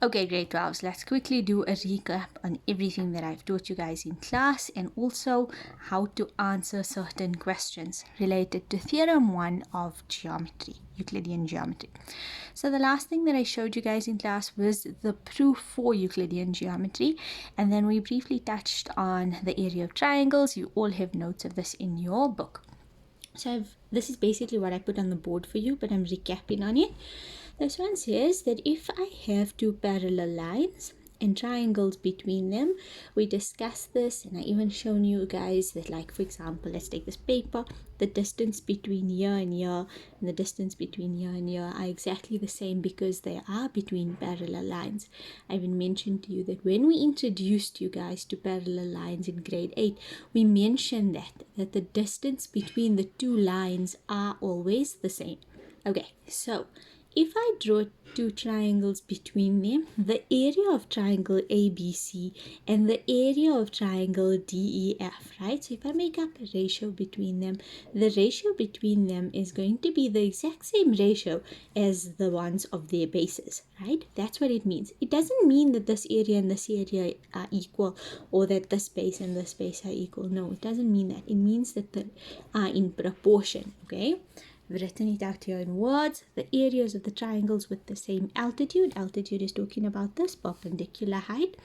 Okay, grade 12s, let's quickly do a recap on everything that I've taught you guys in class and also how to answer certain questions related to Theorem 1 of geometry, Euclidean geometry. So the last thing that I showed you guys in class was the proof for Euclidean geometry, and then we briefly touched on the area of triangles. You all have notes of this in your book. So this is basically what I put on the board for you, but I'm recapping on it. This one says that if I have two parallel lines and triangles between them, we discussed this, and I even shown you guys that, like, for example, let's take this paper, the distance between here and here and the distance between here and here are exactly the same because they are between parallel lines. I even mentioned to you that when we introduced you guys to parallel lines in grade 8, we mentioned that the distance between the two lines are always the same. Okay, so if I draw two triangles between them, the area of triangle ABC and the area of triangle DEF, right? So if I make up a ratio between them, the ratio between them is going to be the exact same ratio as the ones of their bases, right? That's what it means. It doesn't mean that this area and this area are equal, or that this base and this base are equal. No, it doesn't mean that. It means that they are in proportion, okay? I've written it out here in words. The areas of the triangles with the same altitude is talking about this perpendicular height,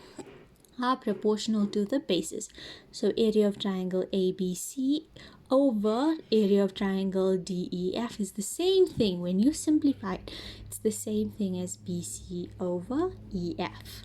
are proportional to the bases. So area of triangle ABC over area of triangle DEF is the same thing. When you simplify it, it's the same thing as BC over EF.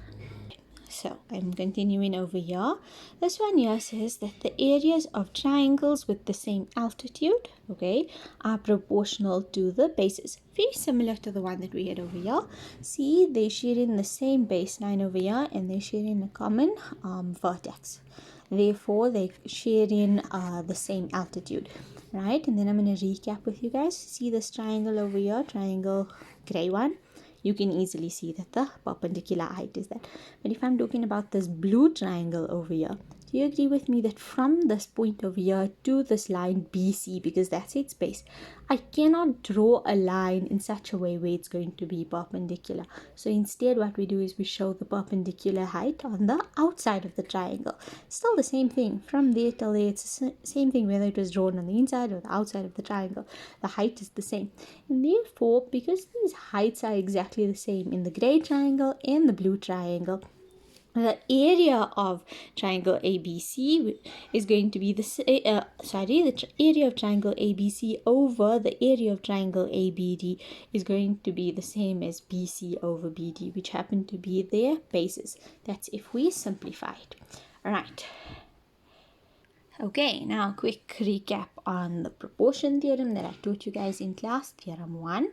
So I'm continuing over here. This one here says that the areas of triangles with the same altitude, okay, are proportional to the bases. Very similar to the one that we had over here. See, they share in the same baseline over here, and they share in a common vertex. Therefore, they share in the same altitude, right? And then I'm going to recap with you guys. See this triangle over here, triangle gray one. You can easily see that the perpendicular height is that. But if I'm talking about this blue triangle over here, do you agree with me that from this point over here to this line BC, because that's its base, I cannot draw a line in such a way where it's going to be perpendicular. So instead what we do is we show the perpendicular height on the outside of the triangle. Still the same thing. From there till there, it's the same thing whether it was drawn on the inside or the outside of the triangle. The height is the same. And therefore, because these heights are exactly the same in the gray triangle and the blue triangle, the area of triangle ABC is going to be the area of triangle ABC over the area of triangle ABD is going to be the same as BC over BD, which happen to be their bases. That's if we simplify it. All right. Okay, now a quick recap on the proportion theorem that I taught you guys in class, Theorem 1.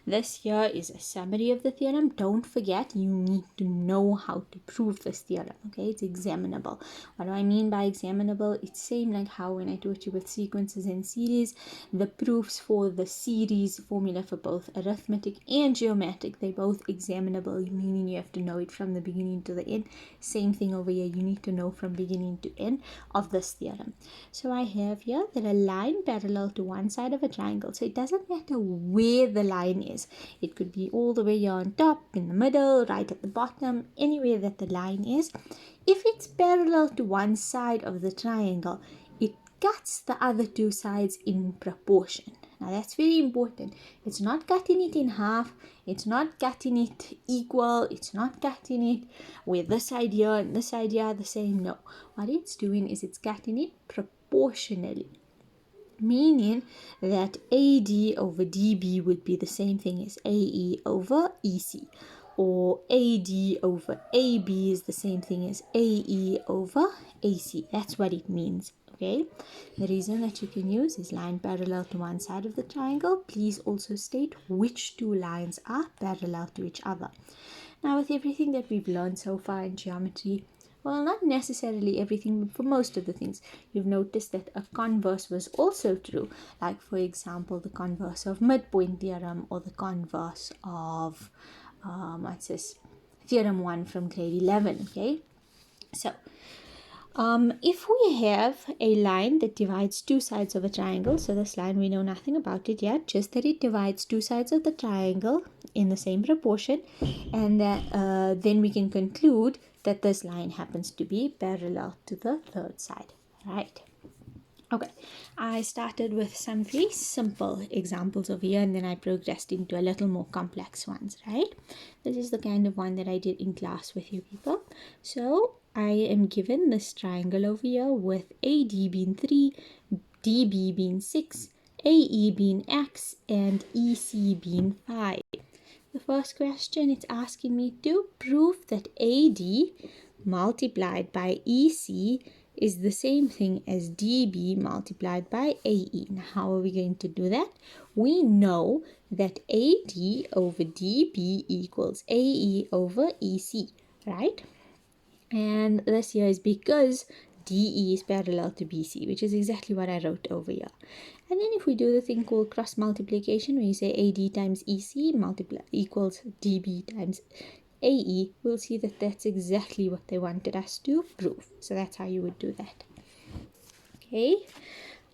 This here is a summary of the theorem. Don't forget, you need to know how to prove this theorem, okay? It's examinable. What do I mean by examinable? It's same like how when I taught you with sequences and series, the proofs for the series formula for both arithmetic and geometric, they both examinable, meaning you have to know it from the beginning to the end. Same thing over here, you need to know from beginning to end of this theorem. So I have here that a line parallel to one side of a triangle. So it doesn't matter where the line is. It could be all the way here on top, in the middle, right at the bottom, anywhere that the line is. If it's parallel to one side of the triangle, it cuts the other two sides in proportion. Now that's very important. It's not cutting it in half. It's not cutting it equal. It's not cutting it where this side here and this side here are the same. No. What it's doing is it's cutting it proportionally. Meaning that AD over DB would be the same thing as AE over EC. Or AD over AB is the same thing as AE over AC. That's what it means. Okay, the reason that you can use is line parallel to one side of the triangle. Please also state which two lines are parallel to each other. Now, with everything that we've learned so far in geometry, well, not necessarily everything, but for most of the things, you've noticed that a converse was also true. Like, for example, the converse of midpoint theorem, or the converse of, what's this, Theorem 1 from grade 11, okay? So, If we have a line that divides two sides of a triangle, so this line we know nothing about it yet, just that it divides two sides of the triangle in the same proportion, and that, then we can conclude that this line happens to be parallel to the third side, right? Okay, I started with some very simple examples over here, and then I progressed into a little more complex ones, right? This is the kind of one that I did in class with you people. So I am given this triangle over here with AD being 3, DB being 6, AE being X, and EC being 5. The first question, it's asking me to prove that AD multiplied by EC is the same thing as DB multiplied by AE. Now, how are we going to do that? We know that AD over DB equals AE over EC, right? And this here is because DE is parallel to BC, which is exactly what I wrote over here. And then if we do the thing called cross multiplication, where you say AD times EC equals DB times AE, we'll see that that's exactly what they wanted us to prove. So that's how you would do that. Okay.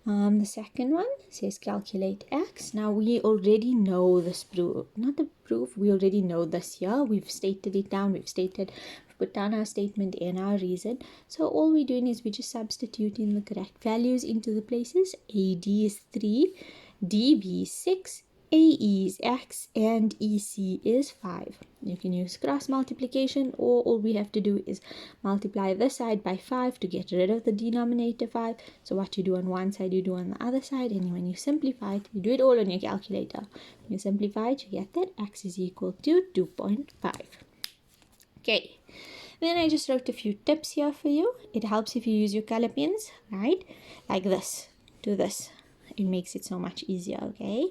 The second one says calculate X. Now we already know this proof, not the proof, we already know this here. We've stated it down, we've put down our statement and our reason. So all we're doing is we're just substituting the correct values into the places. AD is 3, DB is 6, AE is X, and EC is 5. You can use cross multiplication, or all we have to do is multiply this side by 5 to get rid of the denominator 5. So what you do on one side, you do on the other side, and when you simplify it, you do it all on your calculator. When you simplify it, you get that X is equal to 2.5. Okay, then I just wrote a few tips here for you. It helps if you use your color pens, right? Like this, do this. It makes it so much easier, okay?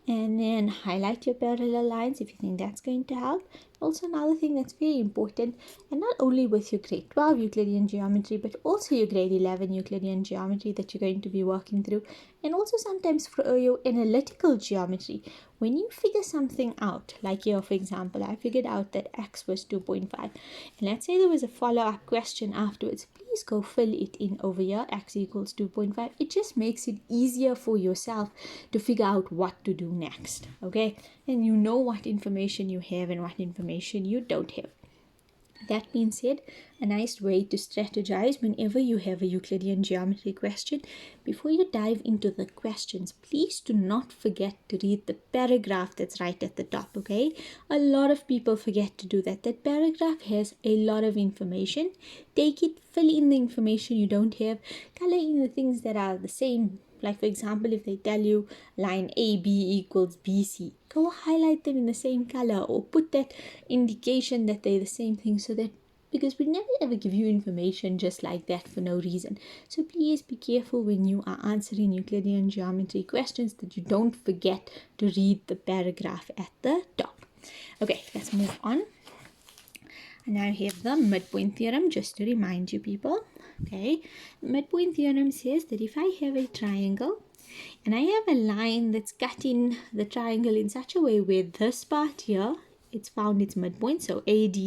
And then highlight your parallel lines if you think that's going to help. Also, another thing that's very important, and not only with your grade 12 Euclidean geometry, but also your grade 11 Euclidean geometry that you're going to be working through, and also sometimes for your analytical geometry. When you figure something out, like here for example, I figured out that X was 2.5, and let's say there was a follow-up question afterwards, please go fill it in over here, X equals 2.5. It just makes it easier for yourself to figure out what to do next, okay? And you know what information you have and what information you don't have. That being said, a nice way to strategize whenever you have a Euclidean geometry question, before you dive into the questions, please do not forget to read the paragraph that's right at the top, okay? A lot of people forget to do that. That paragraph has a lot of information. Take it, fill in the information you don't have, color in the things that are the same. Like for example, if they tell you line AB equals BC, go highlight them in the same color or put that indication that they're the same thing, so that, because we never ever give you information just like that for no reason. So please be careful when you are answering Euclidean geometry questions that you don't forget to read the paragraph at the top. Okay, let's move on. And now I have the midpoint theorem, just to remind you people. Okay, midpoint theorem says that if I have a triangle and I have a line that's cutting the triangle in such a way where this part here, it's found its midpoint, so AD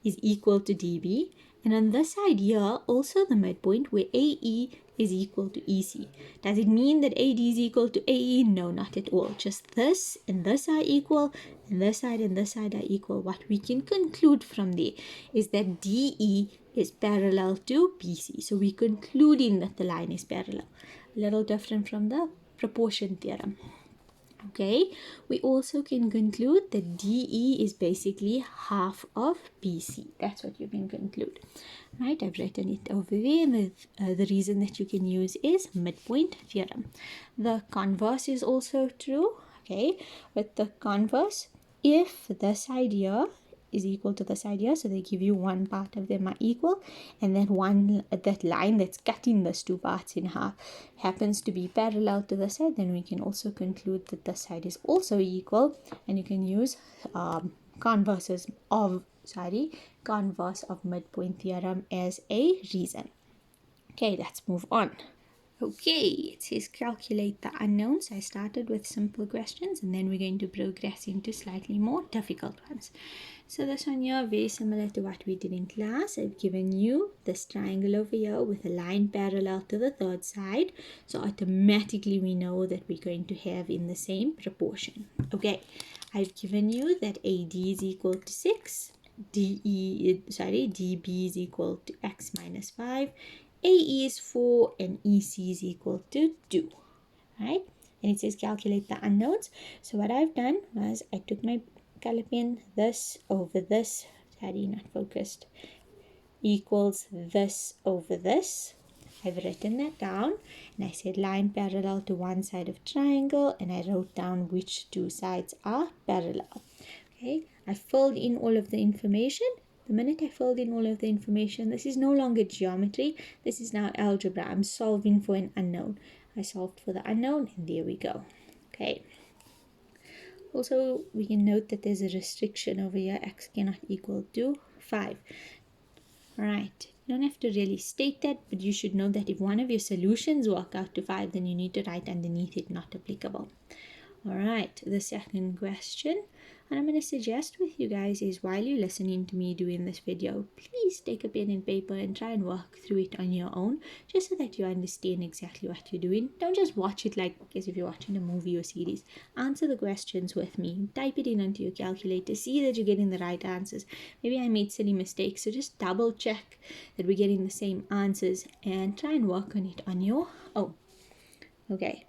is equal to DB, and on this side here also the midpoint where AE is equal to EC. Does it mean that AD is equal to AE? No, not at all. Just this and this are equal, and this side and this side are equal. What we can conclude from there is that DE is parallel to BC. So we're concluding that the line is parallel. A little different from the proportion theorem. Okay, we also can conclude that DE is basically half of BC. That's what you can conclude. Right, I've written it over there, and the reason that you can use is midpoint theorem. The converse is also true. Okay, with the converse, if this side here is equal to this side here, so they give you one part of them are equal, and then that line that's cutting those two parts in half happens to be parallel to the side, then we can also conclude that this side is also equal, and you can use converse of midpoint theorem as a reason. Okay, let's move on. Okay, it says calculate the unknowns. I started with simple questions, and then we're going to progress into slightly more difficult ones. So this one here, very similar to what we did in class. I've given you this triangle over here with a line parallel to the third side. So automatically we know that we're going to have in the same proportion. Okay, I've given you that AD is equal to 6. DB is equal to x minus 5. AE is 4 and EC is equal to 2. Right? And it says calculate the unknowns. So what I've done was I took my color pen, this over this, not focused, equals this over this. I've written that down and I said line parallel to one side of triangle, and I wrote down which two sides are parallel. Okay, I filled in all of the information. The minute I filled in all of the information, this is no longer geometry, this is now algebra. I'm solving for an unknown. I solved for the unknown and there we go. Okay. Also, we can note that there's a restriction over here. X cannot equal to 5. Alright, you don't have to really state that, but you should know that if one of your solutions work out to 5, then you need to write underneath it not applicable. Alright, the second question, and I'm going to suggest with you guys is while you're listening to me doing this video, please take a pen and paper and try and work through it on your own, just so that you understand exactly what you're doing. Don't just watch it like as if you're watching a movie or series. Answer the questions with me. Type it in onto your calculator. See that you're getting the right answers. Maybe I made silly mistakes, so just double check that we're getting the same answers and try and work on it on your own. Okay,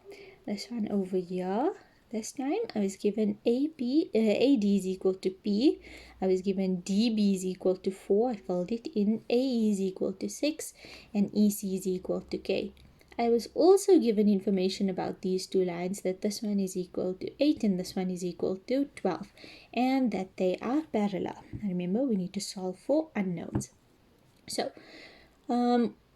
this one over here. This time I was given AD is equal to P. I was given DB is equal to 4. I filled it in. AE is equal to 6 and EC is equal to K. I was also given information about these two lines, that this one is equal to 8 and this one is equal to 12, and that they are parallel. Remember, we need to solve for unknowns. So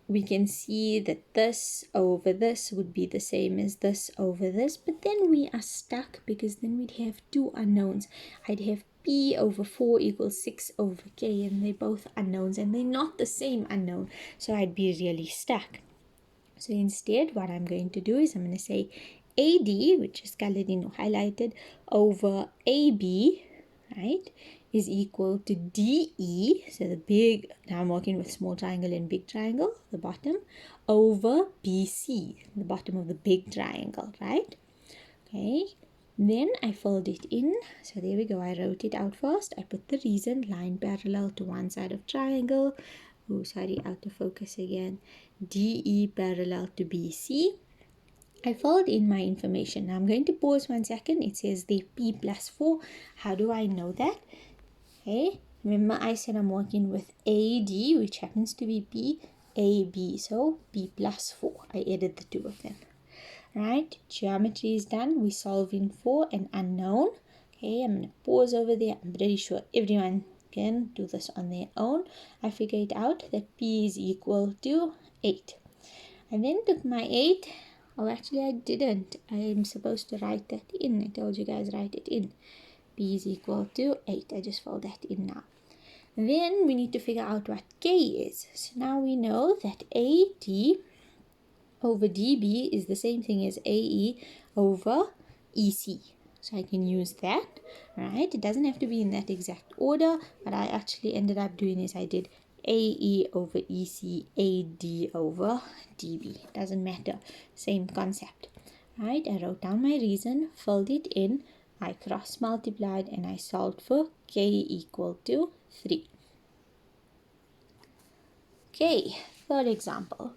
we can see that this over this would be the same as this over this, but then we are stuck because then we'd have two unknowns. I'd have P over 4 equals 6 over K, and they're both unknowns and they're not the same unknown, so I'd be really stuck. So instead what I'm going to do is I'm going to say AD, which is colored in or highlighted, over AB, right, is equal to DE, so the big, now I'm working with small triangle and big triangle, the bottom, over BC, the bottom of the big triangle, right? Okay, then I filled it in, so there we go, I wrote it out first. I put the reason, line parallel to one side of triangle, out of focus again, DE parallel to BC. I filled in my information. Now I'm going to pause 1 second. It says the P plus 4. How do I know that? Okay, remember I said I'm working with AD, which happens to be P, AB, so P plus 4. I added the two of them. Right, geometry is done. We're solving for an unknown. Okay, I'm going to pause over there. I'm pretty sure everyone can do this on their own. I figured out that P is equal to 8. I then took my 8. Oh, actually I didn't. I'm supposed to write that in. I told you guys write it in. P is equal to 8. I just filled that in now. Then we need to figure out what K is. So now we know that AD over DB is the same thing as AE over EC. So I can use that, right? It doesn't have to be in that exact order, but I actually ended up doing is I did AE over EC, AD over DB. Doesn't matter, same concept, right? I wrote down my reason, filled it in, I cross multiplied, and I solved for K equal to 3. Okay, third example.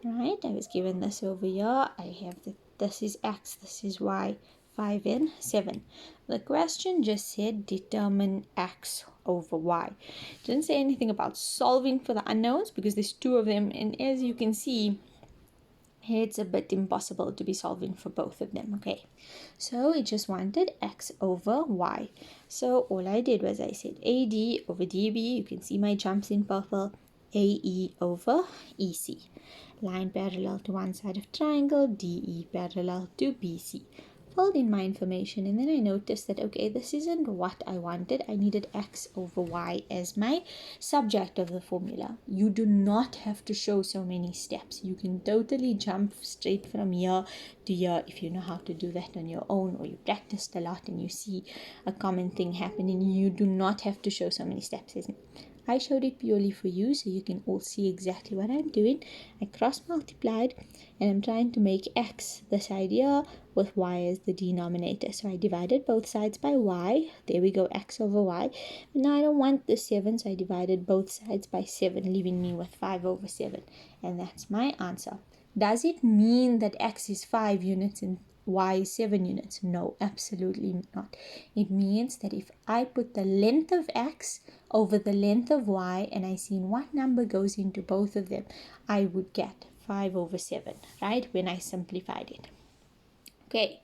Right, I was given this over here. I have this is X, this is Y, 5 and 7. The question just said determine X over Y. It didn't say anything about solving for the unknowns because there's two of them, and as you can see, it's a bit impossible to be solving for both of them. Okay, so it just wanted X over Y. So all I did was I said AD over DB. You can see my jumps in purple. AE over EC. Line parallel to one side of triangle, DE parallel to BC. filled in my information, and then I noticed that, okay, this isn't what I wanted. I needed x over y as my subject of the formula. You do not have to show so many steps. You can totally jump straight from here to here if you know how to do that on your own, or you practiced a lot and you see a common thing happening. You do not have to show so many steps, isn't it? I showed it purely for you so you can all see exactly what I'm doing. I cross multiplied and I'm trying to make x the side here with y as the denominator. So I divided both sides by y. There we go, x over y. But now I don't want the 7, so I divided both sides by 7, leaving me with 5 over 7. And that's my answer. Does it mean that x is 5 units and y is 7 units? No, absolutely not. It means that if I put the length of x over the length of y and I see what number goes into both of them, I would get 5 over 7, right, when I simplified it. Okay,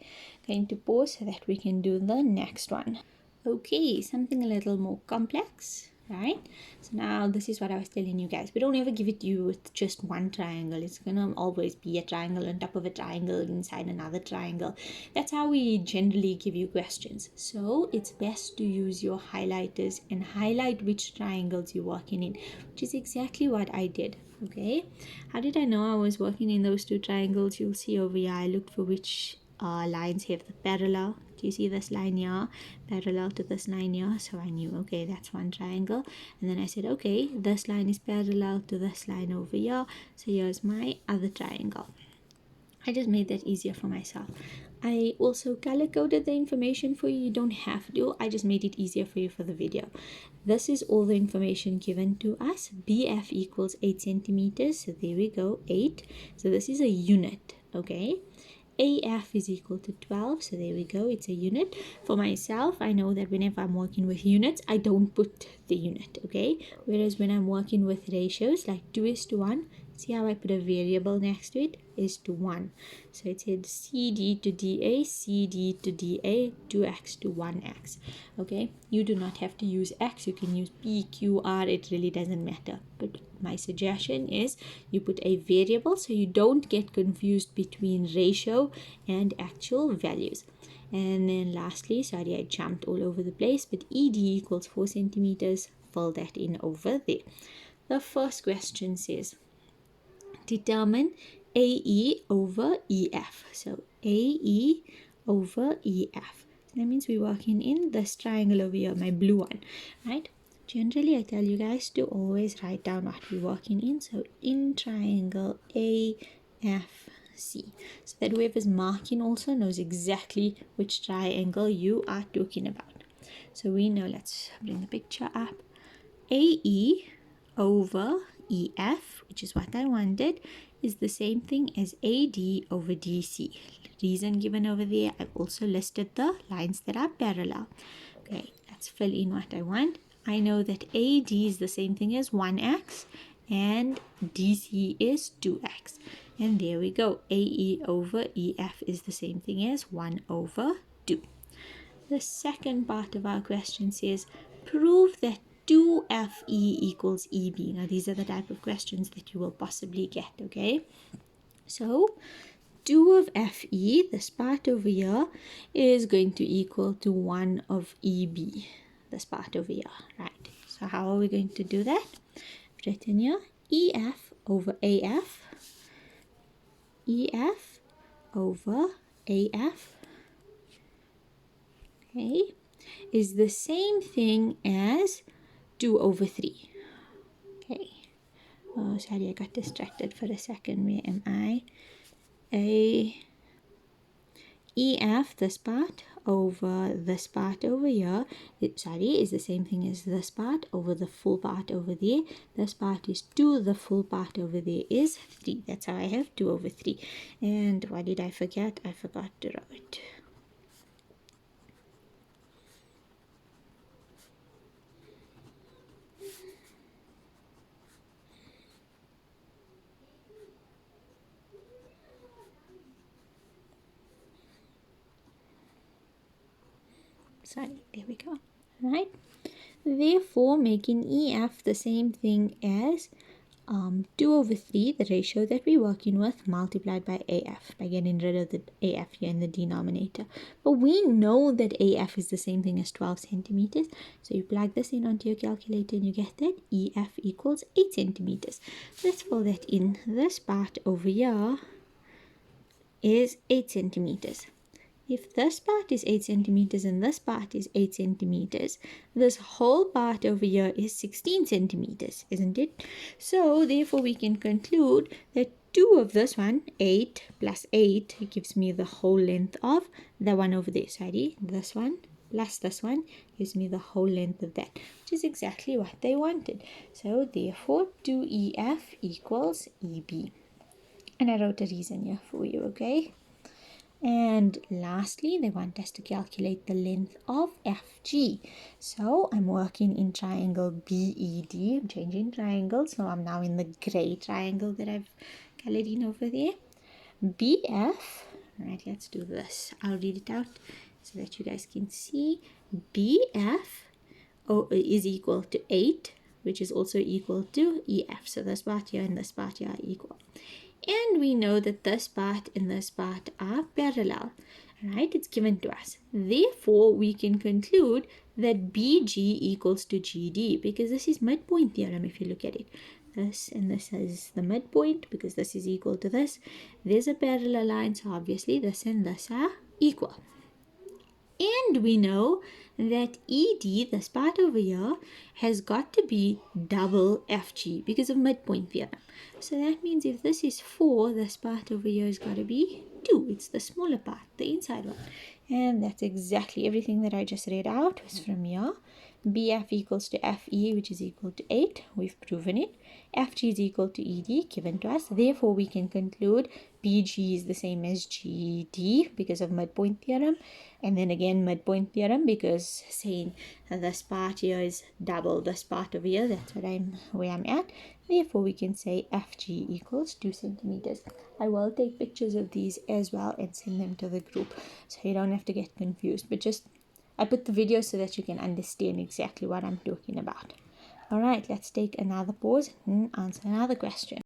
going to pause so that we can do the next one. Okay, something a little more complex, right? So now this is what I was telling you guys. We don't ever give it to you with just one triangle. It's gonna always be a triangle on top of a triangle inside another triangle. That's how we generally give you questions. So it's best to use your highlighters and highlight which triangles you're working in, which is exactly what I did. Okay, how did I know I was working in those two triangles? You'll see over here I looked for which lines have the parallel. Do you see this line here parallel to this line here? So I knew, okay, that's one triangle. And then I said, okay, this line is parallel to this line over here, so here's my other triangle. I just made that easier for myself. I also color coded the information for you. You don't have to. I just made it easier for you for the video. This is all the information given to us. BF equals 8 centimeters. So there we go, 8. So this is a unit, okay? AF is equal to 12, so there we go, it's a unit. For myself, I know that whenever I'm working with units, I don't put the unit, okay? Whereas when I'm working with ratios, like 2:1, see how I put a variable next to it? Is to 1. So it said CD to DA, CD to DA, 2x to 1x, okay? You do not have to use x, you can use P, Q, R, it really doesn't matter. But my suggestion is you put a variable so you don't get confused between ratio and actual values. And then lastly, sorry I jumped all over the place, but ED equals 4 centimeters, fill that in over there. The first question says determine AE over EF. So AE over EF. That means we're working in this triangle over here, my blue one, right? Generally, I tell you guys to always write down what we're working in. So in triangle AFC. So that whoever's marking also knows exactly which triangle you are talking about. So we know, let's bring the picture up. AE over EF, which is what I wanted, is the same thing as AD over DC. Reason given over there, I've also listed the lines that are parallel. Okay, let's fill in what I want. I know that AD is the same thing as 1x and DC is 2x. And there we go. AE over EF is the same thing as 1 over 2. The second part of our question says, prove that 2FE equals EB. Now, these are the type of questions that you will possibly get, okay? So, 2 of FE, this part over here, is going to equal to 1 of EB, this part over here, right? So, how are we going to do that? Written here, EF over AF, EF over AF, okay, is the same thing as 2 over 3. Okay. Oh, sorry, I got distracted for a second. Where am I? EF, this part, over this part over here, is the same thing as this part over the full part over there. This part is 2, the full part over there is 3. That's how I have 2 over 3. And what did I forget? I forgot to write. Sorry, there we go. Right? Therefore, making EF the same thing as 2 over 3, the ratio that we're working with, multiplied by AF, by getting rid of the AF here in the denominator. But we know that AF is the same thing as 12 centimeters. So you plug this in onto your calculator and you get that EF equals 8 centimeters. Let's fill that in. This part over here is 8 centimeters. If this part is 8 centimeters and this part is 8 centimeters, this whole part over here is 16 centimeters, isn't it? So therefore we can conclude that 2 of this one, 8 plus 8, gives me the whole length of the one over there. Sorry, this one plus this one gives me the whole length of that, which is exactly what they wanted. So therefore 2EF equals EB. And I wrote a reason here for you, okay? And lastly, they want us to calculate the length of FG. So I'm working in triangle BED. I'm changing triangle, so I'm now in the gray triangle that I've colored in over there. BF, right, let's do this. I'll read it out so that you guys can see. BF is equal to 8, which is also equal to EF. So this part here and this part here are equal. And we know that this part and this part are parallel, right? It's given to us. Therefore, we can conclude that BG equals to GD, because this is midpoint theorem if you look at it. This and this is the midpoint because this is equal to this. There's a parallel line, so obviously this and this are equal. And we know that ED, this part over here, has got to be double FG because of midpoint theorem. So that means if this is 4, this part over here has got to be 2. It's the smaller part, the inside one. And that's exactly everything that I just read out was from here. BF equals to FE, which is equal to 8. We've proven it. FG is equal to ED, given to us. Therefore, we can conclude BG is the same as GD because of midpoint theorem. And then again, midpoint theorem because saying this part here is double this part over here. That's where I'm at. Therefore, we can say FG equals 2 centimeters. I will take pictures of these as well and send them to the group so you don't have to get confused. But I put the video so that you can understand exactly what I'm talking about. All right, let's take another pause and answer another question.